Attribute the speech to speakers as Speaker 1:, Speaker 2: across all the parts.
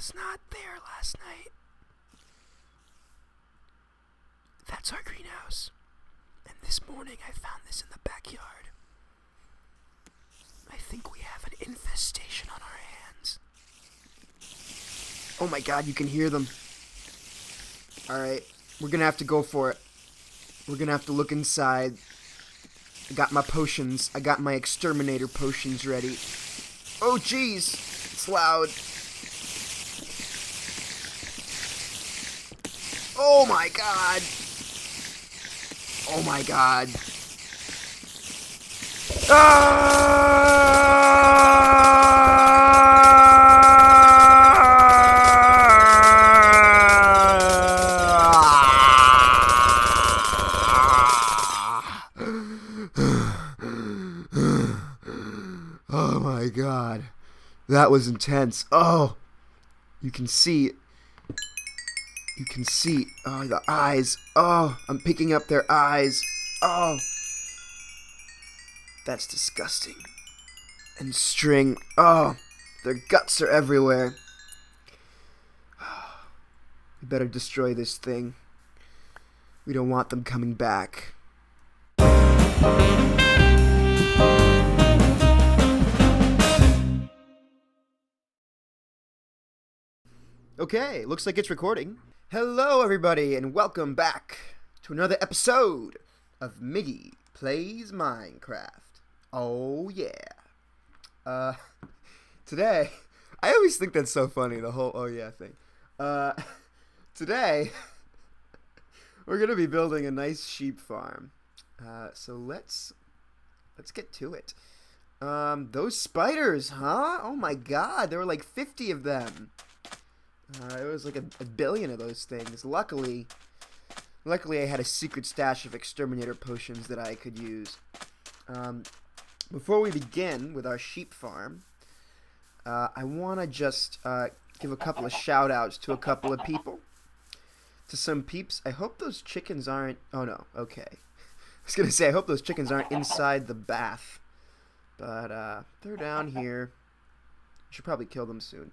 Speaker 1: was not there last night. That's our greenhouse. And this morning I found this in the backyard. I think we have an infestation on our hands. Oh my god, you can hear them. Alright, we're gonna have to go for it. We're gonna have to look inside. I got my potions. I got my exterminator potions ready. Oh jeez, it's loud. Oh my god. Oh my god. Oh my god. That was intense. Oh, you can see. You can see. Oh, the eyes. Oh, I'm picking up their eyes. Oh. That's disgusting. And string. Oh, their guts are everywhere. We better destroy this thing. We don't want them coming back. Okay, looks like it's recording. Hello everybody and welcome back to another episode of Miggy Plays Minecraft. Oh yeah. Today, I always think that's so funny, the whole oh yeah thing. Today, we're gonna be building a nice sheep farm. So let's get to it. Those spiders, huh? Oh my god, there were like 50 of them. It was like a billion of those things. Luckily I had a secret stash of exterminator potions that I could use. Before we begin with our sheep farm, I want to just give a couple of shout outs to a couple of people. To some peeps. I hope those chickens aren't... Oh no, okay. I was going to say, I hope those chickens aren't inside the bath. But they're down here. Should probably kill them soon.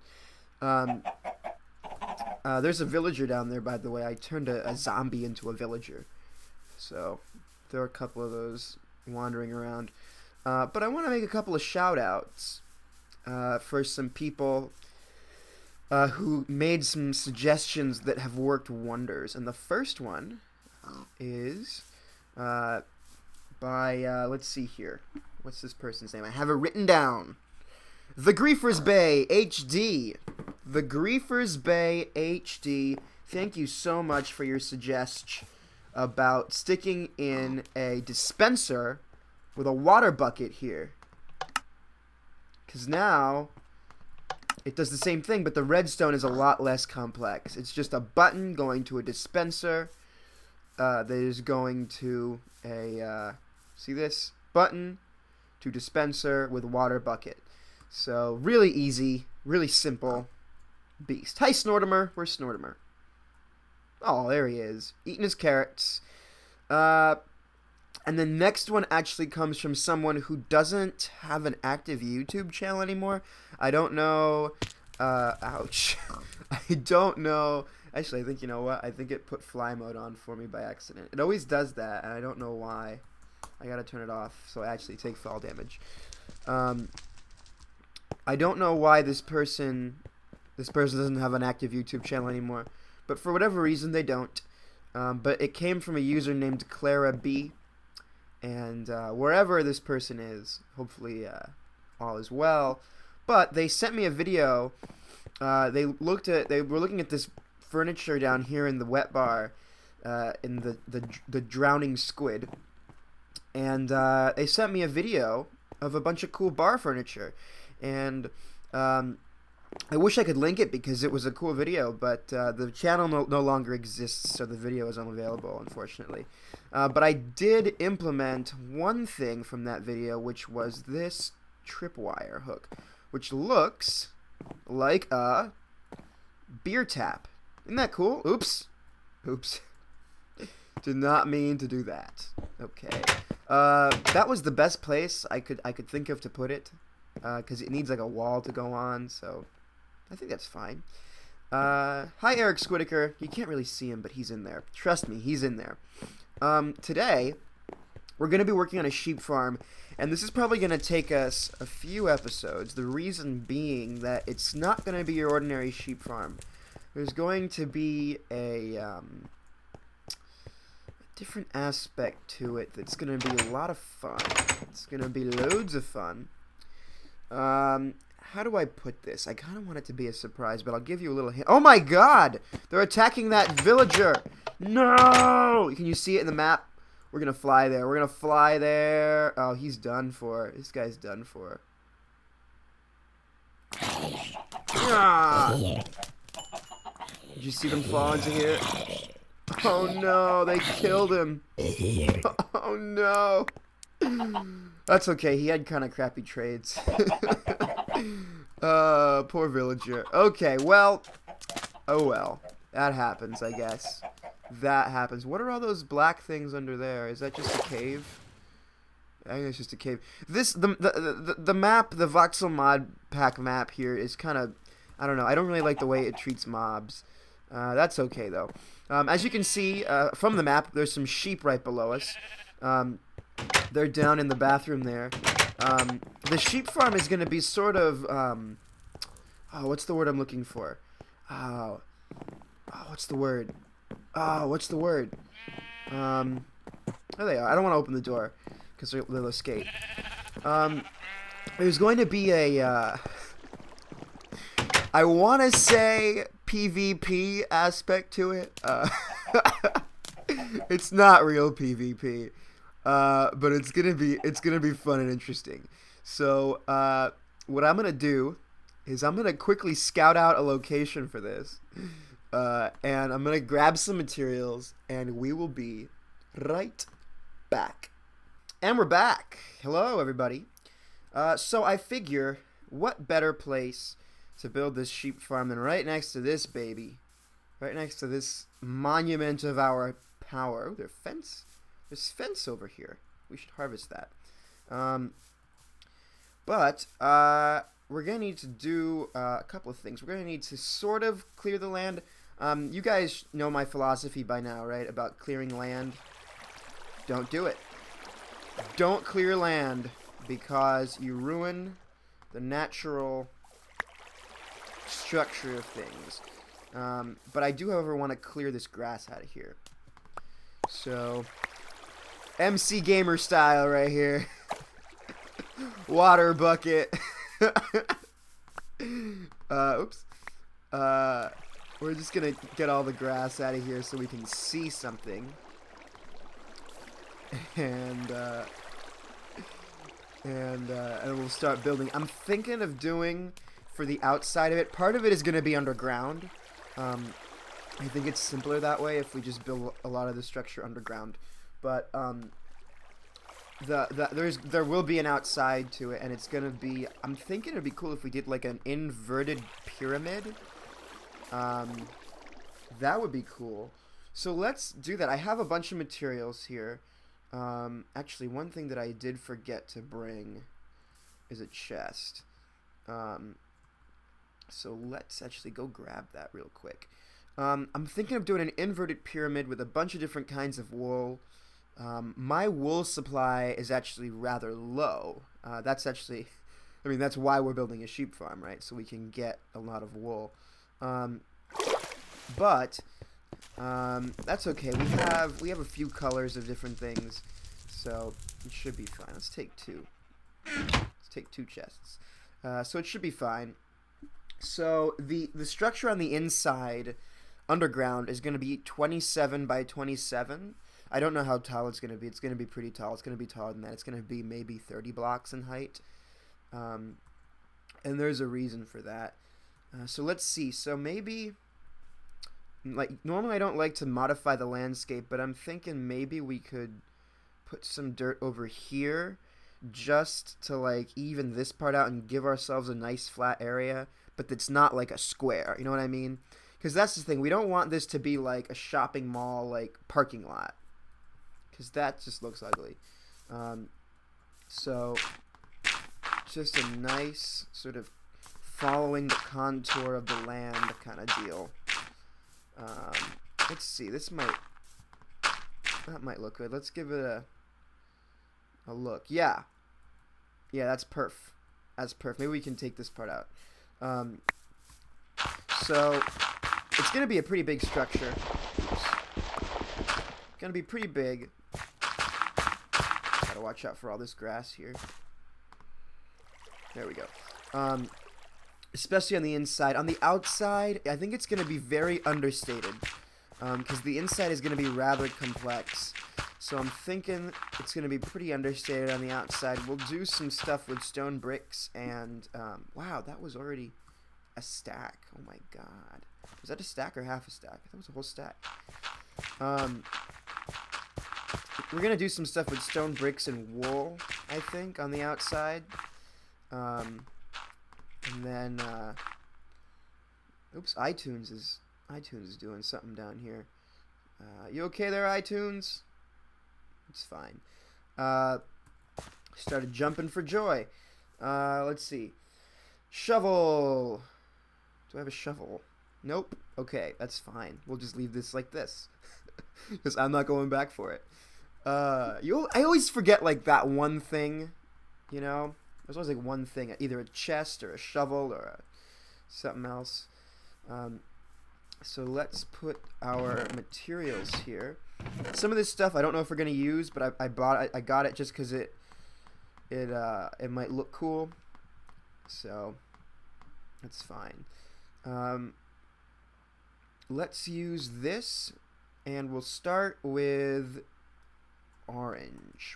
Speaker 1: There's a villager down there, by the way. I turned a zombie into a villager. So, there are a couple of those wandering around. But I want to make a couple of shout-outs for some people who made some suggestions that have worked wonders. And the first one is by, let's see here. What's this person's name? I have it written down. The Griefers Bay HD. The Griefers Bay HD. Thank you so much for your suggestion about sticking in a dispenser with a water bucket here. Because now it does the same thing, but the redstone is a lot less complex. It's just a button going to a dispenser that is going to a, see this? Button to dispenser with water bucket. So, really easy, really simple beast. Hi, Snortimer. Where's Snortimer? Oh, there he is. Eating his carrots. And the next one actually comes from someone who doesn't have an active YouTube channel anymore. I don't know. Ouch. I don't know. Actually, I think, you know what? I think it put fly mode on for me by accident. It always does that, and I don't know why. I gotta turn it off so I actually take fall damage. I don't know why this person doesn't have an active YouTube channel anymore, but for whatever reason they don't. But it came from a user named Clara B, and wherever this person is, hopefully all is well. But they sent me a video. They were looking at this furniture down here in the wet bar, in the drowning squid, and they sent me a video of a bunch of cool bar furniture. And I wish I could link it because it was a cool video, but the channel no longer exists, so the video is unavailable, unfortunately. But I did implement one thing from that video, which was this tripwire hook, which looks like a beer tap. Isn't that cool? Oops. Oops. Did not mean to do that. Okay. That was the best place I could think of to put it. Because it needs like a wall to go on, so I think that's fine. Hi, Eric Squiddicker. You can't really see him, but he's in there. Trust me, he's in there. Today, we're going to be working on a sheep farm, and this is probably going to take us a few episodes. The reason being that it's not going to be your ordinary sheep farm. There's going to be a different aspect to it that's going to be a lot of fun. It's going to be loads of fun. How do I put this? I kind of want it to be a surprise, but I'll give you a little hint. Oh my god! They're attacking that villager! No! Can you see it in the map? We're going to fly there. We're going to fly there. Oh, he's done for. This guy's done for. Ah! Did you see them fall into here? Oh no, they killed him. Oh no. That's okay, he had kind of crappy trades. Poor villager. Okay, well. Oh well. That happens, I guess. That happens. What are all those black things under there? Is that just a cave? I think it's just a cave. This the map, the voxel mod pack map here is kind of, I don't know. I don't really like the way it treats mobs. That's okay though. As you can see from the map, there's some sheep right below us. They're down in the bathroom there. The sheep farm is going to be sort of what's the word I'm looking for? What's the word? What's the word? There they are. I don't want to open the door because they'll escape. There's going to be a I want to say PvP aspect to it. It's not real PvP, but it's gonna be fun and interesting. So what I'm gonna do is I'm gonna quickly scout out a location for this, and I'm gonna grab some materials, and we will be right back. And we're back. Hello, everybody. So I figure, what better place to build this sheep farm than right next to this baby, right next to this monument of our power. Oh, there's fence over here. We should harvest that. But we're gonna need to do a couple of things. We're gonna need to sort of clear the land. You guys know my philosophy by now, right? About clearing land. Don't do it. Don't clear land because you ruin the natural structure of things. But I do, however, want to clear this grass out of here. So, MC Gamer style right here. Water bucket. Oops. We're just gonna get all the grass out of here so we can see something. And we'll start building. I'm thinking of doing, for the outside of it, part of it is going to be underground. I think it's simpler that way if we just build a lot of the structure underground. But there will be an outside to it, and it's going to be, I'm thinking it'd be cool if we did like an inverted pyramid. That would be cool. So let's do that. I have a bunch of materials here. Actually, one thing that I did forget to bring is a chest. So let's actually go grab that real quick. I'm thinking of doing an inverted pyramid with a bunch of different kinds of wool. My wool supply is actually rather low. That's actually, I mean, that's why we're building a sheep farm, right? So we can get a lot of wool. But that's okay. We have a few colors of different things, so it should be fine. Let's take two. Let's take 2 chests. So it should be fine. So the structure on the inside, underground, is going to be 27 by 27. I don't know how tall it's going to be. It's going to be pretty tall. It's going to be taller than that. It's going to be maybe 30 blocks in height. And there's a reason for that. So let's see. So maybe, like, normally I don't like to modify the landscape, but I'm thinking maybe we could put some dirt over here just to, like, even this part out and give ourselves a nice flat area, but it's not like a square, you know what I mean? Because that's the thing, we don't want this to be like a shopping mall, like, parking lot, because that just looks ugly. So just a nice sort of following the contour of the land kind of deal. Let's see. That might look good. Let's give it a look. Yeah. Yeah, that's perf. That's perf. Maybe we can take this part out. So it's gonna be a pretty big structure. Oops. Gonna be pretty big. Gotta watch out for all this grass here. There we go. Especially on the inside. On the outside, I think it's gonna be very understated. Because the inside is gonna be rather complex. So I'm thinking it's going to be pretty understated on the outside. We'll do some stuff with stone bricks and, wow, that was already a stack. Oh my god. Was that a stack or half a stack? I thought it was a whole stack. We're going to do some stuff with stone bricks and wool, I think, on the outside. And then, oops, iTunes is doing something down here. You okay there, iTunes? It's fine. Started jumping for joy. Let's see. Shovel. Do I have a shovel? Nope. Okay, that's fine. We'll just leave this like this. Because I'm not going back for it. I always forget, like, that one thing. You know? There's always, like, one thing. Either a chest or a shovel or something else. So let's put our materials here. Some of this stuff I don't know if we're gonna use, but I got it just because it might look cool. So that's fine. Let's use this, and we'll start with orange.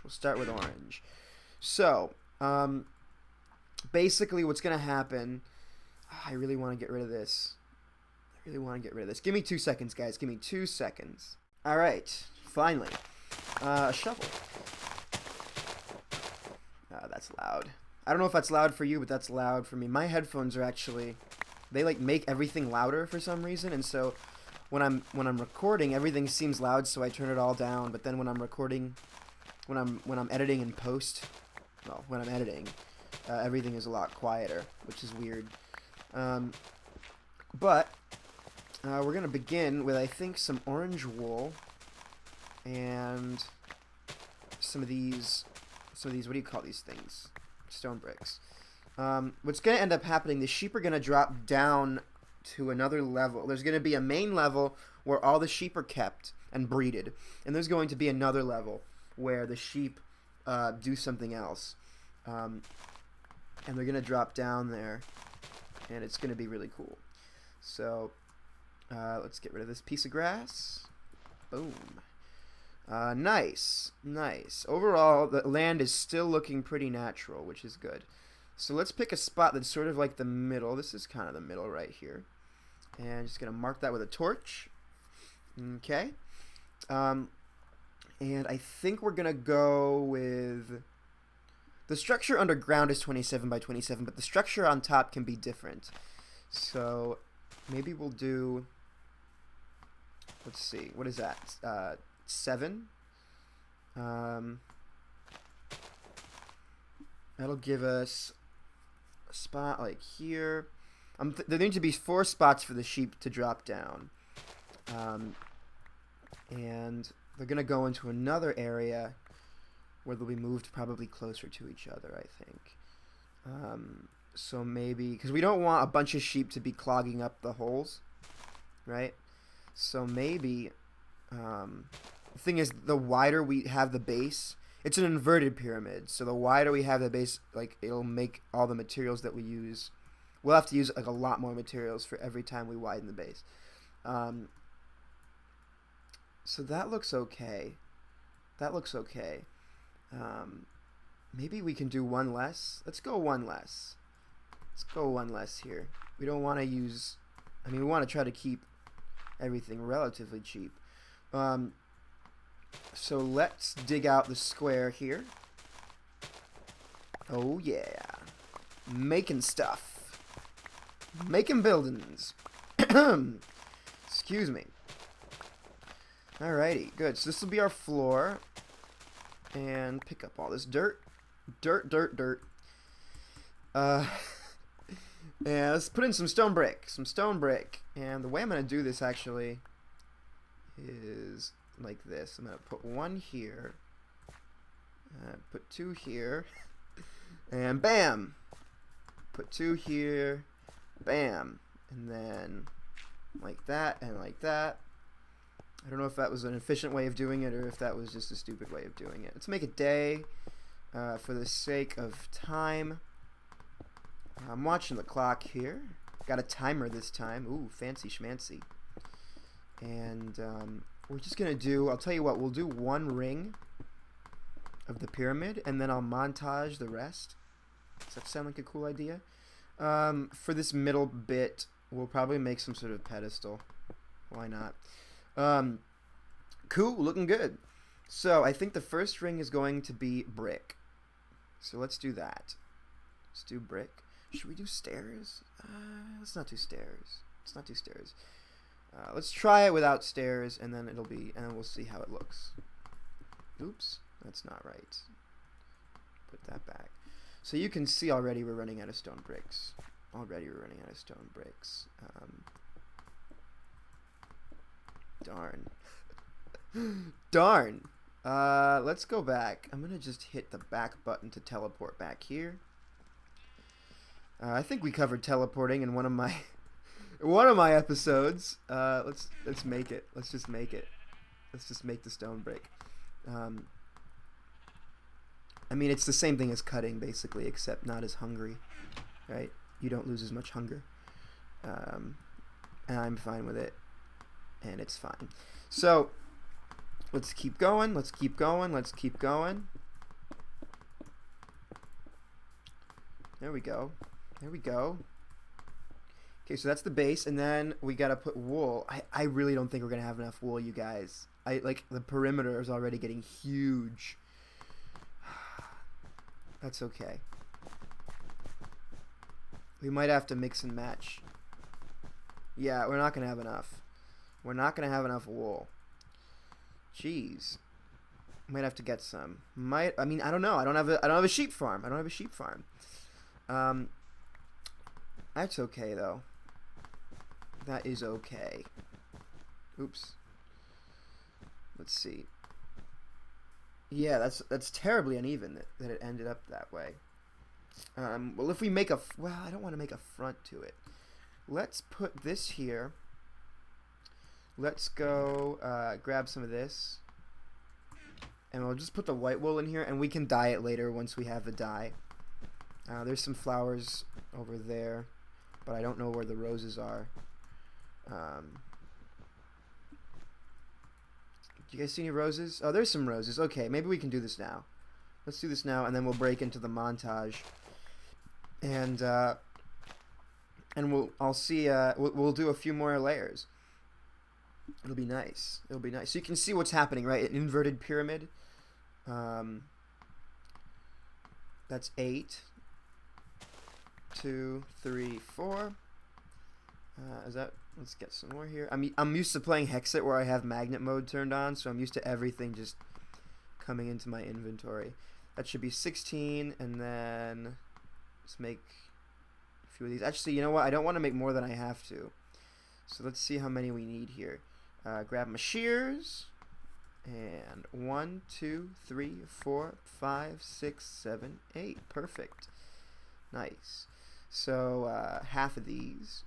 Speaker 1: So basically, what's gonna happen? I really want to get rid of this. Give me 2 seconds, guys. Give me 2 seconds. Alright, finally. A shovel. That's loud. I don't know if that's loud for you, but that's loud for me. My headphones are actually, they like make everything louder for some reason, and so when I'm recording, everything seems loud, so I turn it all down. But then when I'm recording, when I'm editing in post, well, when I'm editing, everything is a lot quieter, which is weird. But we're gonna begin with, I think, some orange wool and some of these. What do you call these things? Stone bricks. What's gonna end up happening? The sheep are gonna drop down to another level. There's gonna be a main level where all the sheep are kept and breeded, and there's going to be another level where the sheep do something else, and they're gonna drop down there, and it's gonna be really cool. So. Let's get rid of this piece of grass. Boom. Nice. Overall, the land is still looking pretty natural, which is good. So let's pick a spot that's sort of like the middle. This is kind of the middle right here. And just going to mark that with a torch. Okay. And I think we're going to go with... The structure underground is 27 by 27, but the structure on top can be different. So maybe we'll do... Let's see. What is that? 7. That'll give us a spot like here. There need to be 4 spots for the sheep to drop down. And they're going to go into another area where they'll be moved probably closer to each other, I think. So maybe... Because we don't want a bunch of sheep to be clogging up the holes, right? So maybe, the thing is, the wider we have the base, it's an inverted pyramid, so the wider we have the base, like, it'll make all the materials that we use, we'll have to use, like, a lot more materials for every time we widen the base. So that looks okay. Maybe we can do one less. Let's go one less here. We don't want to use, I mean, we want to try to keep everything relatively cheap. So let's dig out the square here. Oh yeah. Making stuff. Making buildings. Excuse me. Alrighty, good. So this will be our floor. And pick up all this dirt. Dirt. And let's put in some stone brick. And the way I'm going to do this actually is like this. I'm going to put one here. Put two here. And bam! Put two here. Bam! And then like that and like that. I don't know if that was an efficient way of doing it or if that was just a stupid way of doing it. Let's make a day for the sake of time. I'm watching the clock here. Got a timer this time. Ooh, fancy schmancy. And we're just going to do, I'll tell you what, we'll do one ring of the pyramid and then I'll montage the rest. Does that sound like a cool idea? For this middle bit, we'll probably make some sort of pedestal. Why not? Cool, looking good. So I think the first ring is going to be brick. So let's do that. Let's do brick. Should we do stairs? Let's not do stairs. Let's try it without stairs, and then we'll see how it looks. Oops, that's not right. Put that back. So you can see already we're running out of stone bricks. Darn. Darn. Let's go back. I'm gonna just hit the back button to teleport back here. I think we covered teleporting in one of my episodes. Let's make it. Let's just make the stone brick. I mean, it's the same thing as cutting, basically, except not as hungry, right? You don't lose as much hunger. And I'm fine with it. And it's fine. So, let's keep going. There we go. Okay, so that's the base, and then we gotta put wool. I really don't think we're gonna have enough wool, you guys. The perimeter is already getting huge. That's okay. We might have to mix and match. Yeah, we're not gonna have enough. We're not gonna have enough wool. Jeez. Might have to get some. I don't know. I don't have a sheep farm. That's okay though. That is okay. Oops. Let's see. Yeah, that's terribly uneven that it ended up that way. Well, if we make I don't want to make a front to it. Let's put this here. Let's go grab some of this. And we'll just put the white wool in here, and we can dye it later once we have the dye. There's some flowers over there, but I don't know where the roses are. Do you guys see any roses? Oh, there's some roses. Okay, maybe we can do this now. Let's do this now, and then we'll break into the montage. And we'll do a few more layers. It'll be nice. So you can see what's happening, right? An inverted pyramid. That's 8. 2, 3, 4. Let's get some more here. I'm used to playing Hexit where I have magnet mode turned on, so I'm used to everything just coming into my inventory. That should be 16, and then let's make a few of these. Actually, you know what? I don't want to make more than I have to. So let's see how many we need here. Grab my shears. And 1, 2, 3, 4, 5, 6, 7, 8. Perfect. Nice. So half of these.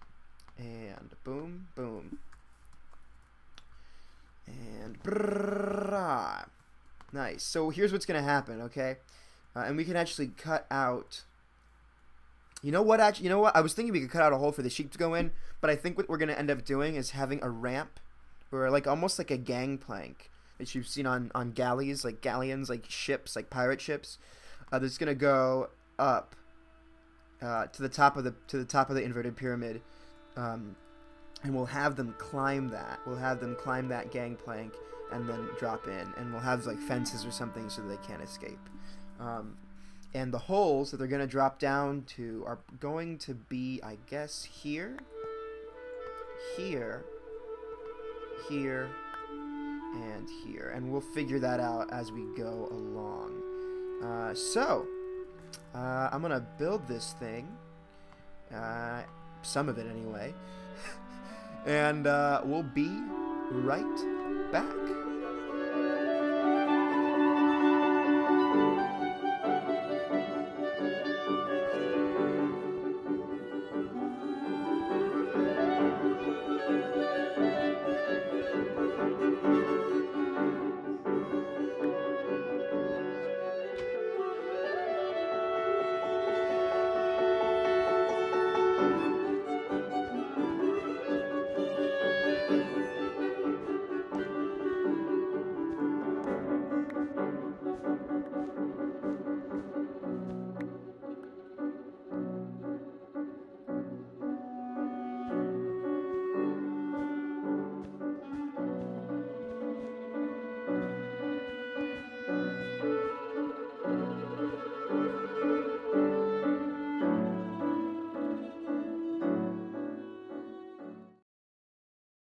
Speaker 1: And boom, boom. And brrrah. Nice. So here's what's going to happen, okay? And we can actually cut out... You know what? I was thinking we could cut out a hole for the sheep to go in, but I think what we're going to end up doing is having a ramp, or almost like a gangplank that you've seen on galleys, like galleons, like ships, like pirate ships. That's going to go up to the top of the inverted pyramid. And we'll have them climb that. We'll have them climb that gangplank and then drop in. And we'll have like fences or something so they can't escape. And the holes that they're going to drop down to are going to be, I guess, here, here, here, and here. And we'll figure that out as we go along. So, I'm going to build this thing. Some of it anyway. And we'll be right back.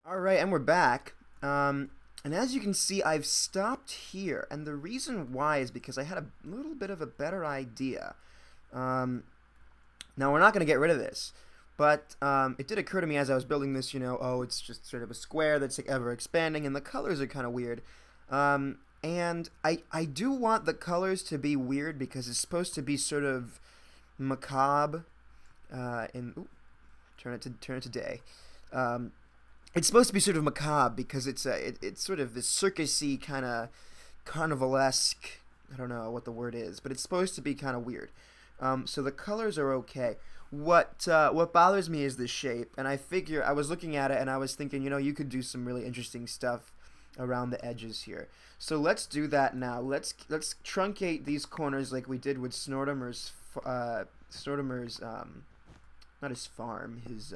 Speaker 1: Alright, and we're back. And as you can see, I've stopped here. And the reason why is because I had a little bit of a better idea. Now, we're not going to get rid of this. But it did occur to me as I was building this, oh, it's just sort of a square that's like, ever expanding. And the colors are kind of weird. And I do want the colors to be weird because it's supposed to be sort of macabre. Turn it to day. It's supposed to be sort of macabre because it's sort of this circusy kind of carnivalesque. I don't know what the word is, but it's supposed to be kind of weird. So the colors are okay. What bothers me is the shape, and I was looking at it and I was thinking, you could do some really interesting stuff around the edges here. So let's do that now. Let's truncate these corners like we did with Snortimer's not his farm, his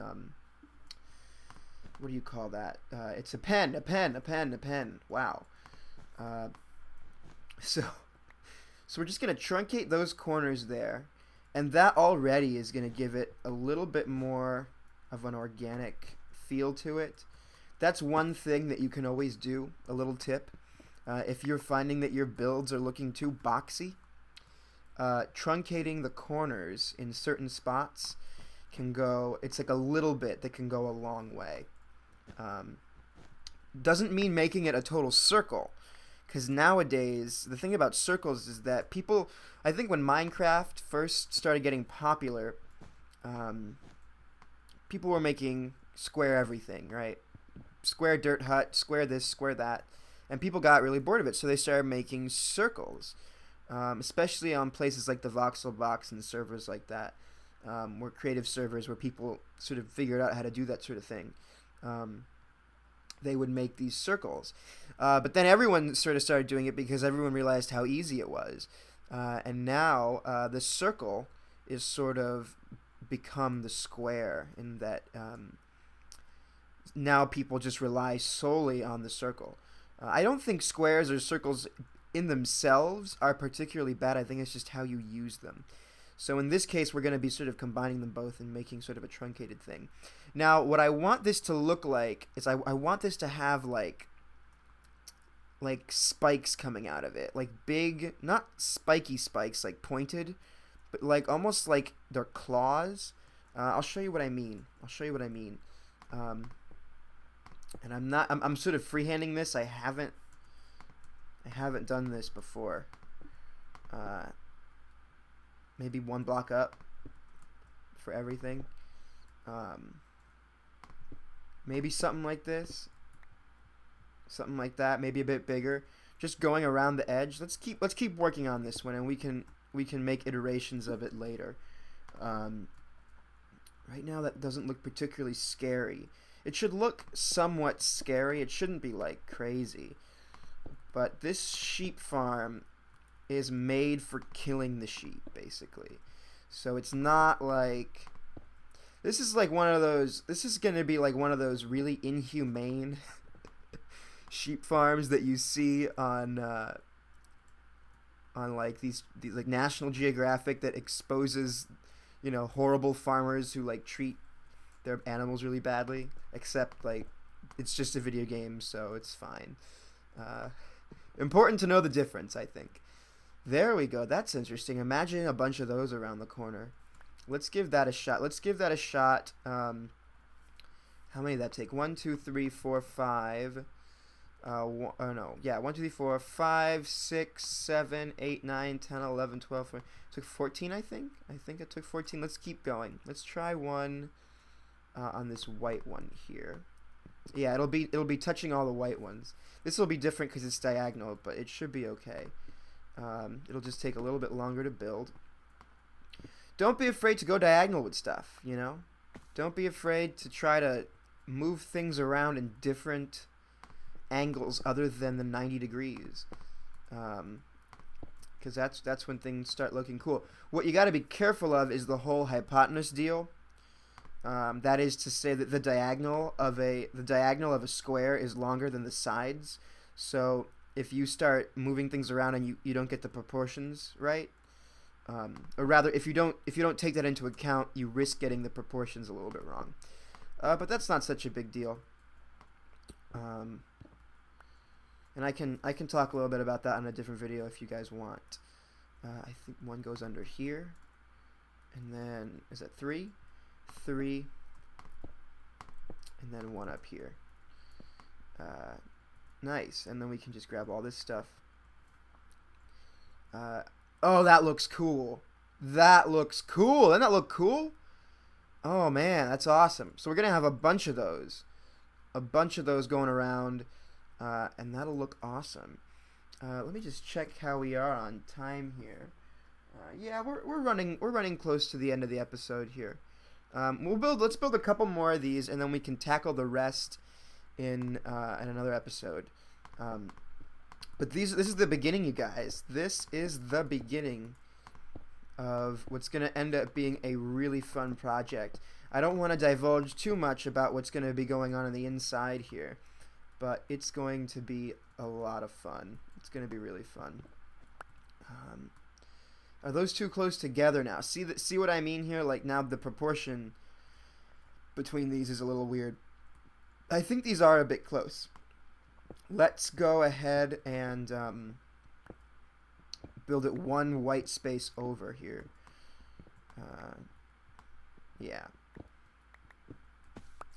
Speaker 1: what do you call that? It's a pen. Wow. So we're just going to truncate those corners there. And that already is going to give it a little bit more of an organic feel to it. That's one thing that you can always do, a little tip. If you're finding that your builds are looking too boxy, truncating the corners in certain spots can go, it's like a little bit that can go a long way. Doesn't mean making it a total circle, because nowadays the thing about circles is that people, I think when Minecraft first started getting popular, people were making square everything, right? Square dirt hut, square this, square that, and people got really bored of it, so they started making circles, especially on places like the Voxel Box and servers like that, were creative servers where people sort of figured out how to do that sort of thing. They would make these circles. But then everyone sort of started doing it because everyone realized how easy it was. And now the circle is sort of become the square in that now people just rely solely on the circle. I don't think squares or circles in themselves are particularly bad. I think it's just how you use them. So in this case, we're going to be sort of combining them both and making sort of a truncated thing. Now, what I want this to look like is I want this to have like spikes coming out of it. Like big, not spiky spikes, like pointed, but like almost like they're claws. I'll show you what I mean. And I'm sort of freehanding this. I haven't done this before. Maybe one block up for everything. Maybe something like this. Something like that. Maybe a bit bigger. Just going around the edge. Let's keep working on this one, and we can make iterations of it later. Right now, that doesn't look particularly scary. It should look somewhat scary. It shouldn't be like crazy. But this sheep farm is made for killing the sheep, basically. So it's not like, this is like one of those, this is going to be like one of those really inhumane sheep farms that you see on like these like National Geographic, that exposes, horrible farmers who like treat their animals really badly, except like it's just a video game, so it's fine. Important to know the difference, I think. There we go. That's interesting. Imagine a bunch of those around the corner. let's give that a shot. Let's give that a shot. How many did that take? 1, 2, 3, 4, 5. Oh no, yeah, 1, 2, 3, 4, 5, 6, 7, 8, 9, 10, 11, 12, 14. It took 14, I think. I think it took 14. Let's keep going. Let's try one on this white one here. Yeah, it'll be touching all the white ones. This will be different because it's diagonal, but it should be okay. It'll just take a little bit longer to build. Don't be afraid to go diagonal with stuff, you know? Don't be afraid to try to move things around in different angles other than the 90 degrees. Because that's when things start looking cool. What you got to be careful of is the whole hypotenuse deal. That is to say that the diagonal of a square is longer than the sides. So if you start moving things around and you don't get the proportions right, or rather if you don't take that into account, you risk getting the proportions a little bit wrong. But that's not such a big deal. And I can talk a little bit about that in a different video if you guys want. I think one goes under here, and then is that 3, 3, and then one up here. Nice, and then we can just grab all this stuff. Oh, that looks cool. That looks cool. Doesn't that look cool? Oh man, that's awesome. So we're gonna have a bunch of those going around. And that'll look awesome. Let me just check how we are on time here. Yeah, we're running close to the end of the episode here. Let's build a couple more of these, and then we can tackle the rest in another episode. But this is the beginning, you guys. This is the beginning of what's going to end up being a really fun project. I don't want to divulge too much about what's going to be going on the inside here, but it's going to be a lot of fun. It's going to be really fun. Are those too close together now? See what I mean here? Like now the proportion between these is a little weird. I think these are a bit close. Let's go ahead and build it one white space over here. Yeah.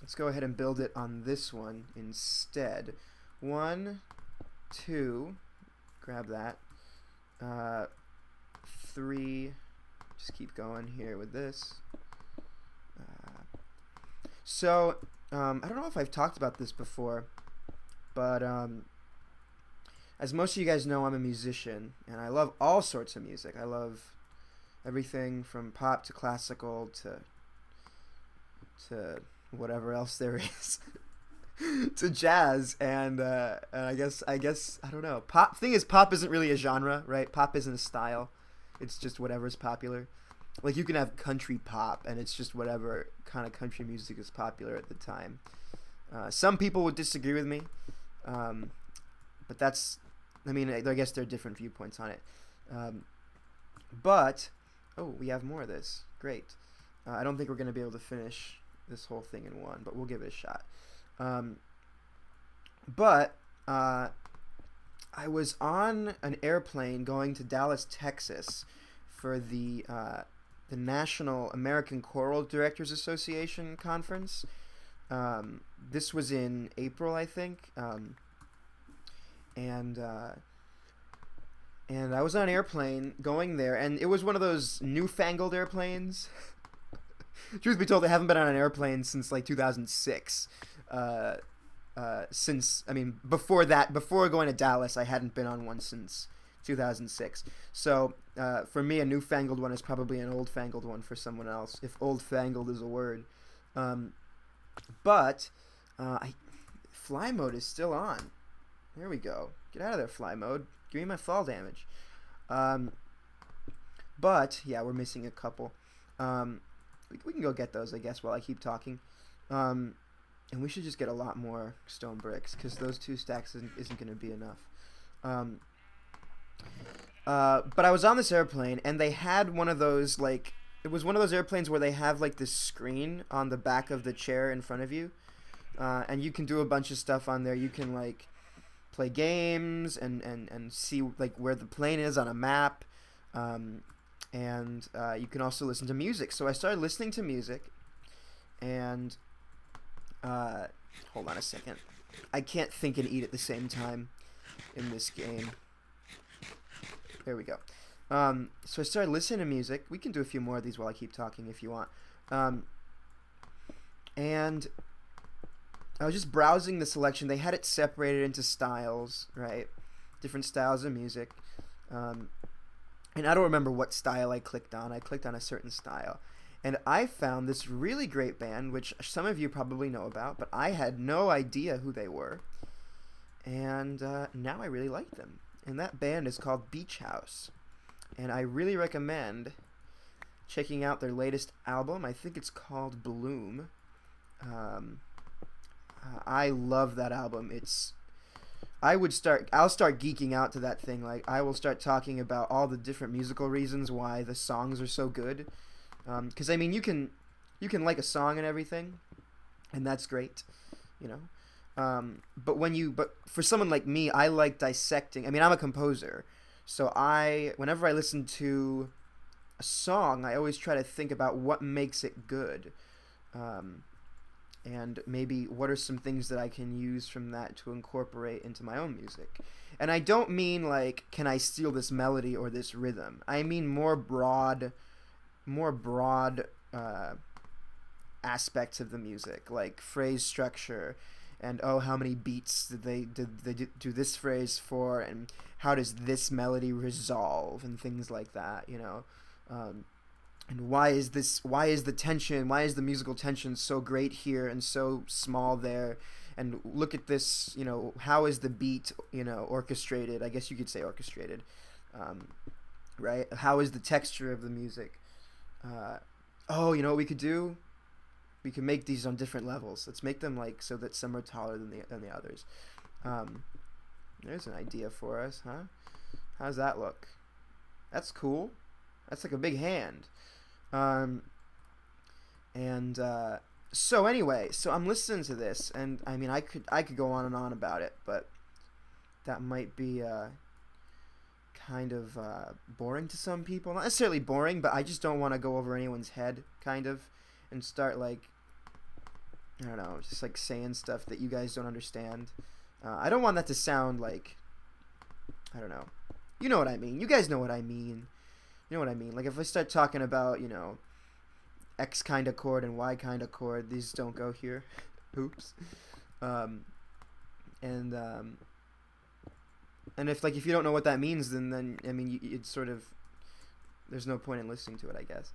Speaker 1: Let's go ahead and build it on this one instead. 1, 2, grab that. 3, just keep going here with this. So, I don't know if I've talked about this before, but as most of you guys know, I'm a musician, and I love all sorts of music. I love everything from pop to classical to whatever else there is to jazz, and I guess I don't know. Pop isn't really a genre, right? Pop isn't a style. It's just whatever's popular. Like you can have country pop, and it's just whatever kind of country music is popular at the time. Some people would disagree with me, but that's, I mean, I guess there are different viewpoints on it. But oh, we have more of this. Great. I don't think we're going to be able to finish this whole thing in one, but we'll give it a shot. But I was on an airplane going to Dallas, Texas for the National American Choral Directors Association conference. This was in April, I think. And I was on an airplane going there, and it was one of those newfangled airplanes. Truth be told, I haven't been on an airplane since like 2006. Before going to Dallas, I hadn't been on one since 2006. So for me, a newfangled one is probably an old-fangled one for someone else, if old-fangled is a word. But fly mode is still on. There we go. Get out of there, fly mode. Give me my fall damage. But yeah, we're missing a couple. We can go get those, I guess, while I keep talking. And we should just get a lot more stone bricks, because those 2 stacks isn't going to be enough. But I was on this airplane, and they had one of those, like, it was one of those airplanes where they have, like, this screen on the back of the chair in front of you. And you can do a bunch of stuff on there. You can, like, play games and see, like, where the plane is on a map. and you can also listen to music. So I started listening to music, and hold on a second. I can't think and eat at the same time in this game. There we go. So I started listening to music. We can do a few more of these while I keep talking if you want. And I was just browsing the selection. They had it separated into styles, right? Different styles of music. And I don't remember what style I clicked on. I clicked on a certain style. And I found this really great band, which some of you probably know about, but I had no idea who they were. And now I really like them. And that band is called Beach House. And I really recommend checking out their latest album. I think it's called Bloom. I love that album. I'll start geeking out to that thing. Like, I will start talking about all the different musical reasons why the songs are so good. Because I mean, you can like a song and everything, and that's great, you know. But for someone like me, I like dissecting. I mean, I'm a composer, so whenever I listen to a song, I always try to think about what makes it good, and maybe what are some things that I can use from that to incorporate into my own music. And I don't mean like, can I steal this melody or this rhythm? I mean more broad aspects of the music, like phrase structure, and how many beats did they do this phrase for, and how does this melody resolve, and things like that, you know. And why is the musical tension so great here and so small there, and look at this, you know, how is the beat, you know, orchestrated? I guess you could say orchestrated, right? How is the texture of the music? You know what we could do? We can make these on different levels. Let's make them like so that some are taller than the others. There's an idea for us, huh? How's that look? That's cool. That's like a big hand. So anyway, so I'm listening to this, and I mean, I could go on and on about it, but that might be kind of boring to some people. Not necessarily boring, but I just don't want to go over anyone's head, kind of, and start like, I don't know, just like saying stuff that you guys don't understand. I don't want that to sound like, I don't know. You know what I mean. You guys know what I mean. You know what I mean. Like if I start talking about, you know, X kind of chord and Y kind of chord, these don't go here. Oops. And if you don't know what that means, then I mean, it's sort of, there's no point in listening to it, I guess.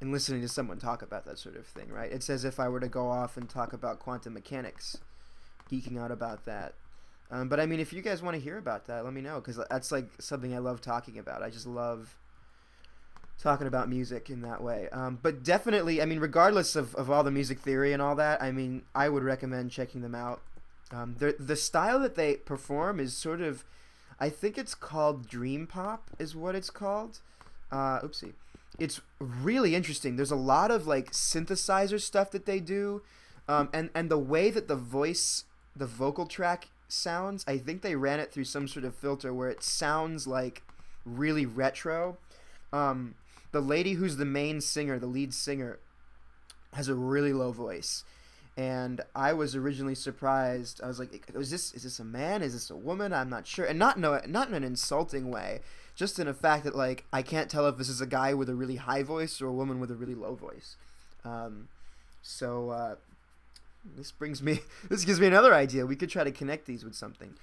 Speaker 1: And listening to someone talk about that sort of thing, right? It's as if I were to go off and talk about quantum mechanics, geeking out about that. But I mean, if you guys want to hear about that, let me know, because that's like something I love talking about. I just love talking about music in that way. But definitely, I mean, regardless of all the music theory and all that, I mean, I would recommend checking them out. The style that they perform is sort of, I think it's called dream pop is what it's called. Oopsie. It's really interesting. There's a lot of like synthesizer stuff that they do, and the way that the vocal track sounds, I think they ran it through some sort of filter where it sounds like really retro. The lady who's the main singer, the lead singer, has a really low voice. And I was originally surprised. I was like, is this a man? Is this a woman? I'm not sure. And not in an insulting way, just in a fact that, like, I can't tell if this is a guy with a really high voice or a woman with a really low voice. This gives me another idea. We could try to connect these with something.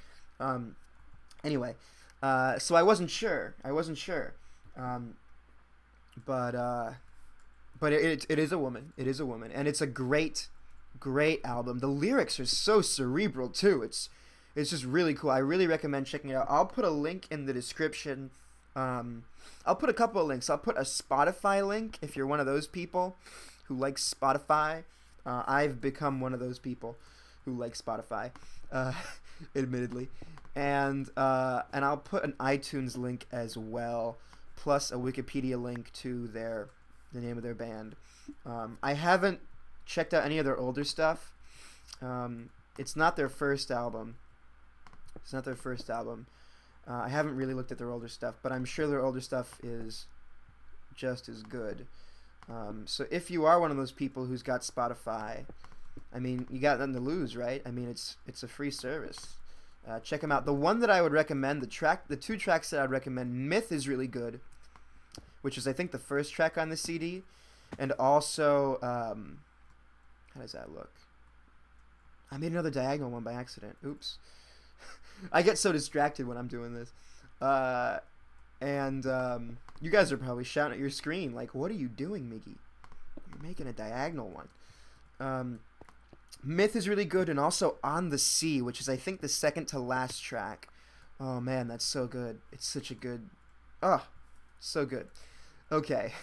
Speaker 1: Anyway, so I wasn't sure. But it is a woman. It is a woman. And it's a great album. The lyrics are so cerebral too. It's just really cool. I really recommend checking it out. I'll put a link in the description. I'll put a couple of links. I'll put a Spotify link if you're one of those people who likes Spotify. I've become one of those people who like Spotify, admittedly. And I'll put an iTunes link as well, plus a Wikipedia link to the name of their band. I haven't checked out any of their older stuff. It's not their first album. I haven't really looked at their older stuff, but I'm sure their older stuff is just as good. So if you are one of those people who's got Spotify, I mean, you got nothing to lose, right? I mean, it's a free service. Check them out. The one that I would recommend, the two tracks that I'd recommend, Myth is really good, which is I think the first track on the CD, and also how does that look? I made another diagonal one by accident. Oops. I get so distracted when I'm doing this. And you guys are probably shouting at your screen like, what are you doing, Miggy? You're making a diagonal one. Myth is really good, and also On the Sea, which is I think the second to last track. Oh man, that's so good. It's such a good... Oh, so good. Okay.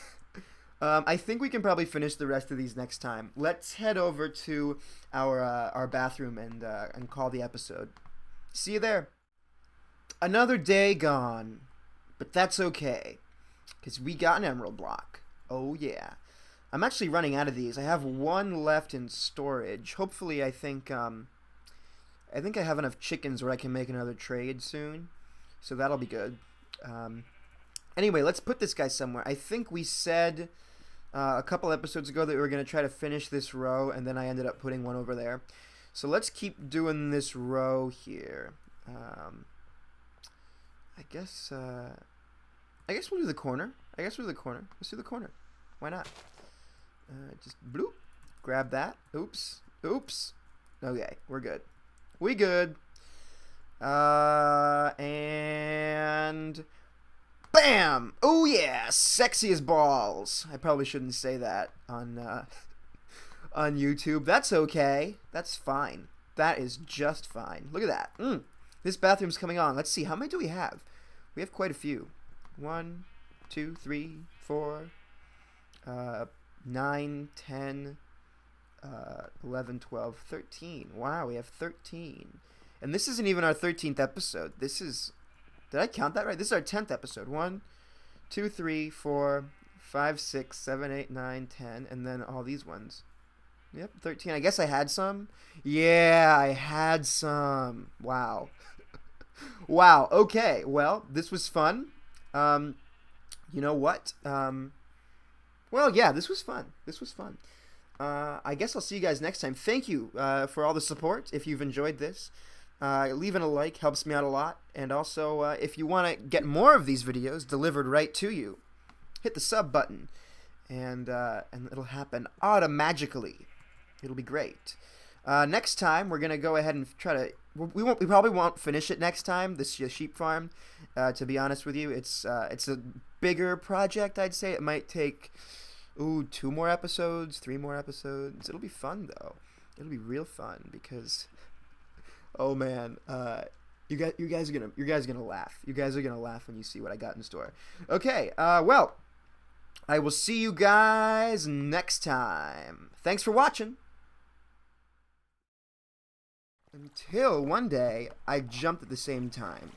Speaker 1: I think we can probably finish the rest of these next time. Let's head over to our bathroom and call the episode. See you there. Another day gone, but that's okay, because we got an emerald block. Oh yeah. I'm actually running out of these. I have one left in storage. Hopefully, I think I have enough chickens where I can make another trade soon, so that'll be good. Anyway, let's put this guy somewhere. I think we said a couple episodes ago that we were going to try to finish this row, and then I ended up putting one over there. So let's keep doing this row here. I guess we'll do the corner. Let's do the corner. Why not? Just bloop. Grab that. Oops. Okay, we're good. We good. And bam! Oh yeah, sexy as balls. I probably shouldn't say that on YouTube. That's okay. That's fine. That is just fine. Look at that. This bathroom's coming on. Let's see. How many do we have? We have quite a few. 1, 2, 3, 4, 9, 10, 11, 12, 13. Wow, we have 13. And this isn't even our 13th episode. This is... Did I count that right? This is our 10th episode. 1, 2, 3, 4, 5, 6, 7, 8, 9, 10. And then all these ones. Yep, 13. I guess I had some. Yeah, I had some. Wow. Wow. Okay. Well, this was fun. You know what? Well, yeah, this was fun. I guess I'll see you guys next time. Thank you for all the support. If you've enjoyed this, leaving a like helps me out a lot. And also, if you want to get more of these videos delivered right to you, hit the sub button, and it'll happen automatically. It'll be great. Next time, we're gonna go ahead and try to. We probably won't finish it next time. This sheep farm. To be honest with you, it's a bigger project. I'd say it might take 2 more episodes, 3 more episodes. It'll be fun though. It'll be real fun because, oh man, you guys are gonna laugh. You guys are gonna laugh when you see what I got in store. Okay. Well, I will see you guys next time. Thanks for watching. Until one day, I jumped at the same time.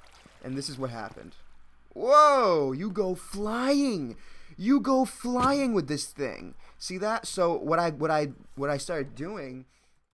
Speaker 1: And this is what happened. Whoa! You go flying! You go flying with this thing. See that? So what I started doing